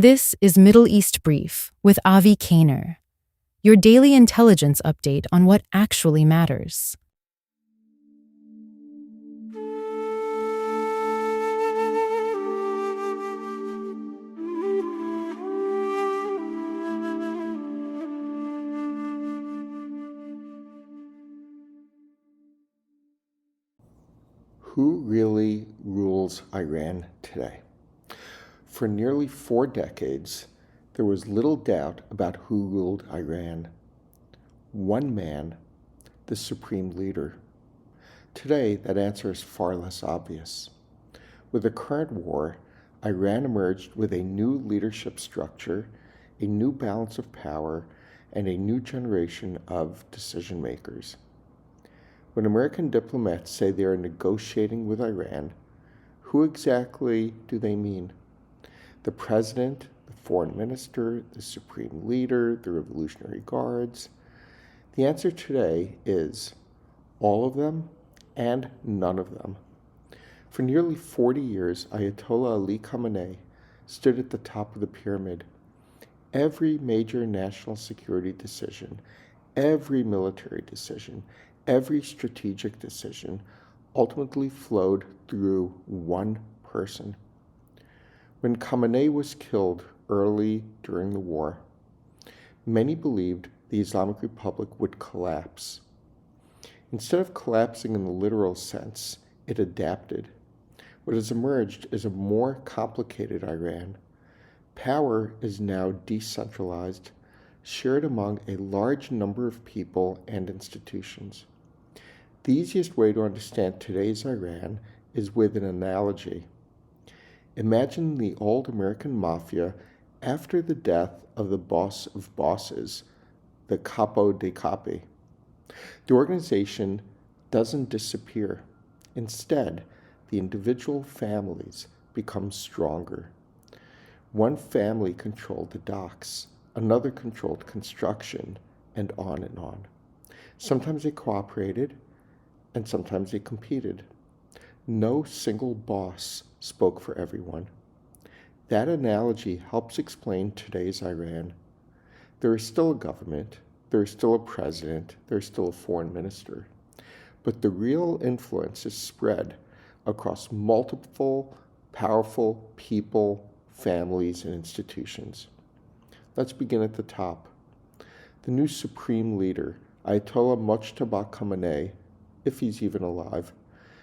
This is Middle East Brief with Avi Kaner, your daily intelligence update on what actually matters. Who really rules Iran today? For nearly 4 decades, there was little doubt about who ruled Iran. One man, the supreme leader. Today, that answer is far less obvious. With the current war, Iran emerged with a new leadership structure, a new balance of power, and a new generation of decision makers. When American diplomats say they are negotiating with Iran, who exactly do they mean? The president, the foreign minister, the supreme leader, the Revolutionary Guards? The answer today is all of them and none of them. For nearly 40 years, Ayatollah Ali Khamenei stood at the top of the pyramid. Every major national security decision, every military decision, every strategic decision ultimately flowed through one person. When Khamenei was killed early during the war, many believed the Islamic Republic would collapse. Instead of collapsing in the literal sense, it adapted. What has emerged is a more complicated Iran. Power is now decentralized, shared among a large number of people and institutions. The easiest way to understand today's Iran is with an analogy. Imagine the old American mafia after the death of the boss of bosses, the capo dei capi. The organization doesn't disappear. Instead, the individual families become stronger. One family controlled the docks, another controlled construction, and on and on. Sometimes they cooperated, and sometimes they competed. No single boss spoke for everyone. That analogy helps explain today's Iran. There is still a government, there is still a president, there is still a foreign minister, but the real influence is spread across multiple powerful people, families, and institutions. Let's begin at the top. The new supreme leader, Ayatollah Mojtaba Khamenei, if he's even alive,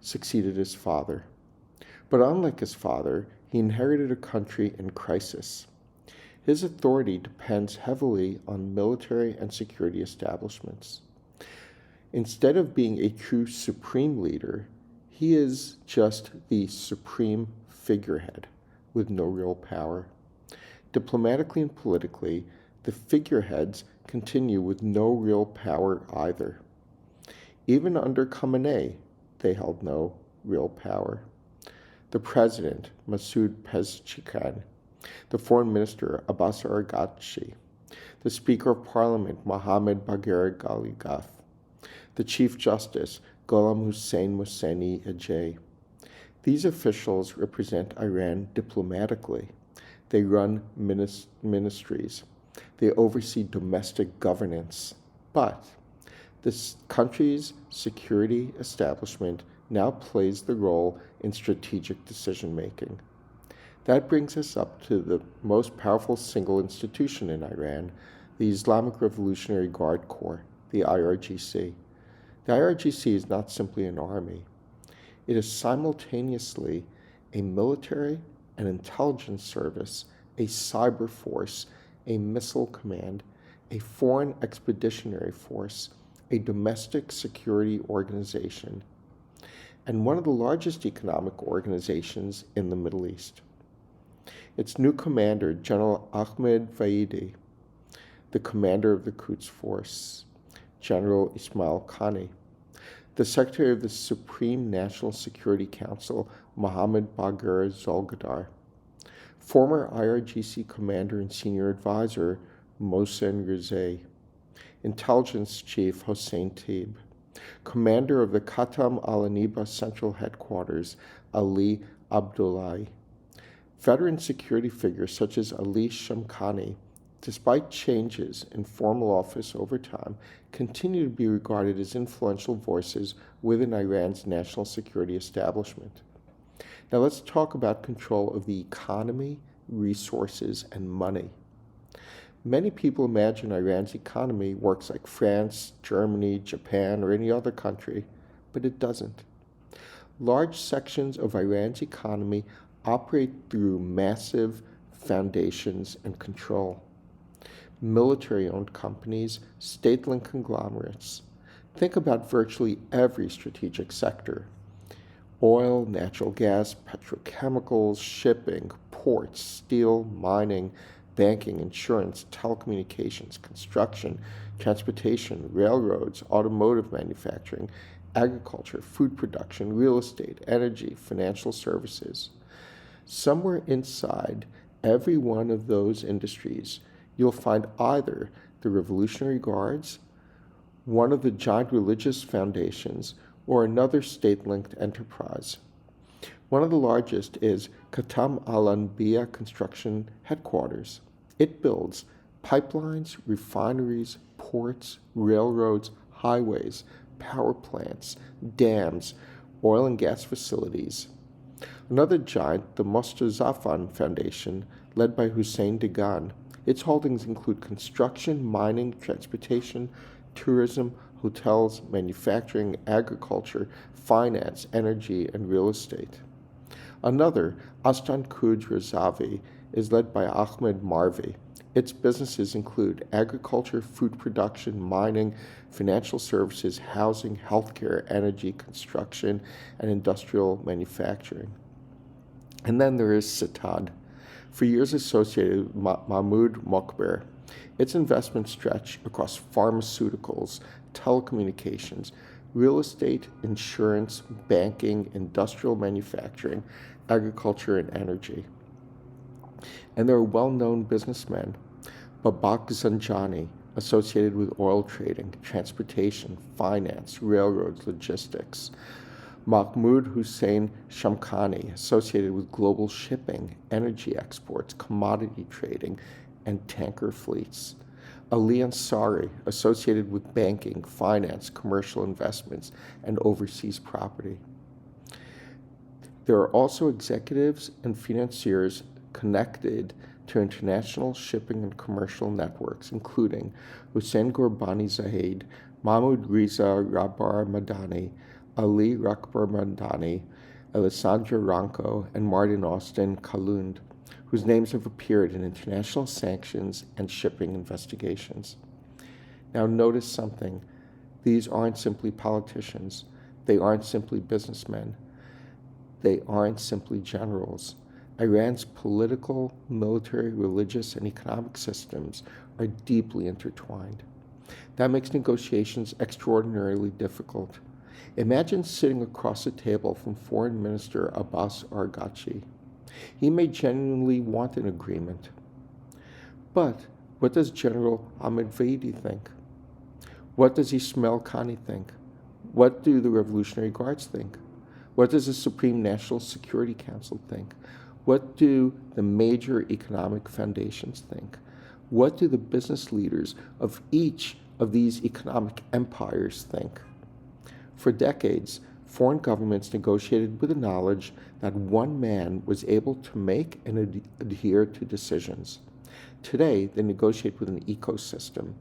succeeded his father. But unlike his father, he inherited a country in crisis. His authority depends heavily on military and security establishments. Instead of being a true supreme leader, he is just the supreme figurehead with no real power. Diplomatically and politically, the figureheads continue with no real power either. Even under Khamenei, they held no real power. The president, Masoud Pezeshkian, the foreign minister, Abbas Araghchi, the speaker of parliament, Mohammad Bagher Ghalibaf, the chief justice, Ghulam Hussein Mohseni Ejei. These officials represent Iran diplomatically. They run ministries. They oversee domestic governance. But this country's security establishment now plays the role in strategic decision-making. That brings us up to the most powerful single institution in Iran, the Islamic Revolutionary Guard Corps, the IRGC. The IRGC is not simply an army. It is simultaneously a military, an intelligence service, a cyber force, a missile command, a foreign expeditionary force, a domestic security organization, and one of the largest economic organizations in the Middle East. Its new commander, General Ahmed Vaidi, the commander of the Quds Force, General Ismail Qani, the Secretary of the Supreme National Security Council, Mohammad Bagher Zolgadar, former IRGC commander and senior advisor, Mohsen Rezai, Intelligence Chief Hossein Taib, Commander of the Khatam al-Aniba Central Headquarters, Ali Abdullahi, Veteran security figures such as Ali Shamkhani, despite changes in formal office over time, continue to be regarded as influential voices within Iran's national security establishment. Now let's talk about control of the economy, resources, and money. Many people imagine Iran's economy works like France, Germany, Japan, or any other country, but it doesn't. Large sections of Iran's economy operate through massive foundations and control. Military-owned companies, state-linked conglomerates. Think about virtually every strategic sector. Oil, natural gas, petrochemicals, shipping, ports, steel, mining, banking, insurance, telecommunications, construction, transportation, railroads, automotive manufacturing, agriculture, food production, real estate, energy, financial services. Somewhere inside every one of those industries, you'll find either the Revolutionary Guards, one of the giant religious foundations, or another state-linked enterprise. One of the largest is Khatam al-Anbiya Construction Headquarters. It builds pipelines, refineries, ports, railroads, highways, power plants, dams, oil and gas facilities. Another giant, the Mostazafan Foundation, led by Hussein Dagan. Its holdings include construction, mining, transportation, tourism, hotels, manufacturing, agriculture, finance, energy, and real estate. Another, Astan Kuj Razavi, is led by Ahmed Marvi. Its businesses include agriculture, food production, mining, financial services, housing, healthcare, energy, construction, and industrial manufacturing. And then there is Satad, for years associated with Mahmoud Mokber. Its investments stretch across pharmaceuticals, telecommunications, real estate, insurance, banking, industrial manufacturing, agriculture, and energy. And there are well-known businessmen, Babak Zanjani, associated with oil trading, transportation, finance, railroads, logistics. Mahmoud Hussein Shamkhani, associated with global shipping, energy exports, commodity trading, and tanker fleets. Ali Ansari, associated with banking, finance, commercial investments, and overseas property. There are also executives and financiers connected to international shipping and commercial networks, including Hussein Gurbani Zahid, Mahmoud Riza Rabar Madani, Ali Rakbar Madani, Alessandra Ranco, and Martin Austin Kalund, whose names have appeared in international sanctions and shipping investigations. Now notice something. These aren't simply politicians. They aren't simply businessmen. They aren't simply generals. Iran's political, military, religious, and economic systems are deeply intertwined. That makes negotiations extraordinarily difficult. Imagine sitting across the table from Foreign Minister Abbas Araghchi. He may genuinely want an agreement. But what does General Ahmed Vaidi think? What does Ismail Khani think? What do the Revolutionary Guards think? What does the Supreme National Security Council think? What do the major economic foundations think? What do the business leaders of each of these economic empires think? For decades, foreign governments negotiated with the knowledge that one man was able to make and adhere to decisions. Today, they negotiate with an ecosystem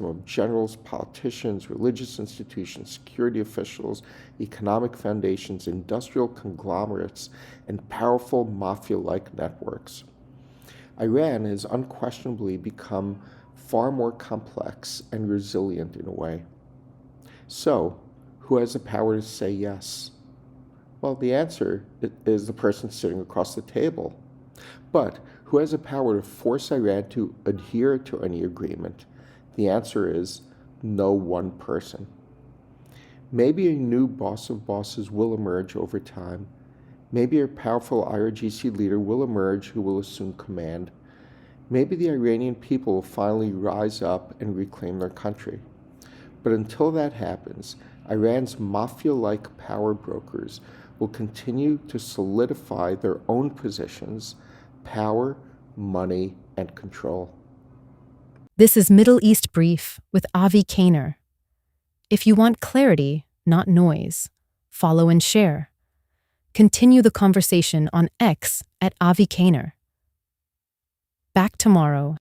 of generals, politicians, religious institutions, security officials, economic foundations, industrial conglomerates, and powerful mafia-like networks. Iran has unquestionably become far more complex and resilient in a way. So, who has the power to say yes? Well, the answer is the person sitting across the table. But who has the power to force Iran to adhere to any agreement? The answer is no one person. Maybe a new boss of bosses will emerge over time. Maybe a powerful IRGC leader will emerge who will assume command. Maybe the Iranian people will finally rise up and reclaim their country. But until that happens, Iran's mafia-like power brokers will continue to solidify their own positions, power, money, and control. This is Middle East Brief with Avi Kaner. If you want clarity, not noise, follow and share. Continue the conversation on X at Avi Kaner. Back tomorrow